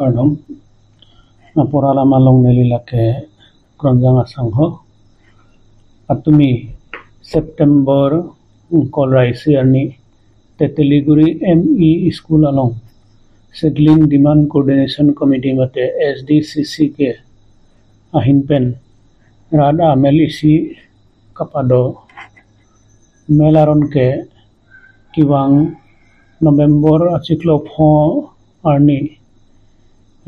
Karnom Napora malong nelilake kronjang asangho atumi September kolraisi ani Teteliguri ME School along Settling Demand Coordination Committee mate SDCC ke ahinpen rada amel isi kapado melaron ke kiwang November aciklop ho arni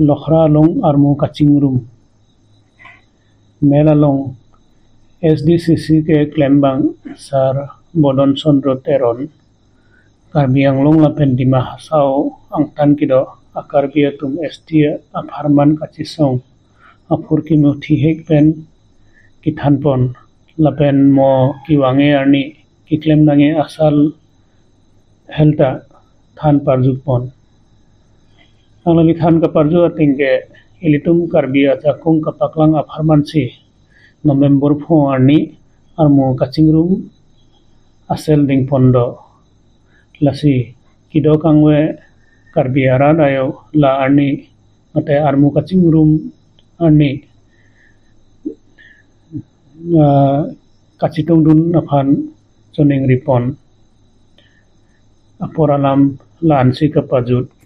Lokhra long armu kaching room melalong SDCC ke Klembang sar Bodon Sondro Teron Karbiang long lapen di mahasau angtan kido akar biatum ST aparman kachisong apur kimuthi hekpen kithanpon lapen mo kiwange arni kiklem nange asal helta than parjupon Anglali than ka parjo atingke ilitum karbia jakung kapaklang aparmansi November pho arni armu kaching room asel ding pondo lasi kido kangwe karbiara dayo la arni mate armu kaching room arni kachitung dun aphan choning ripon aporalam la ansi kapajut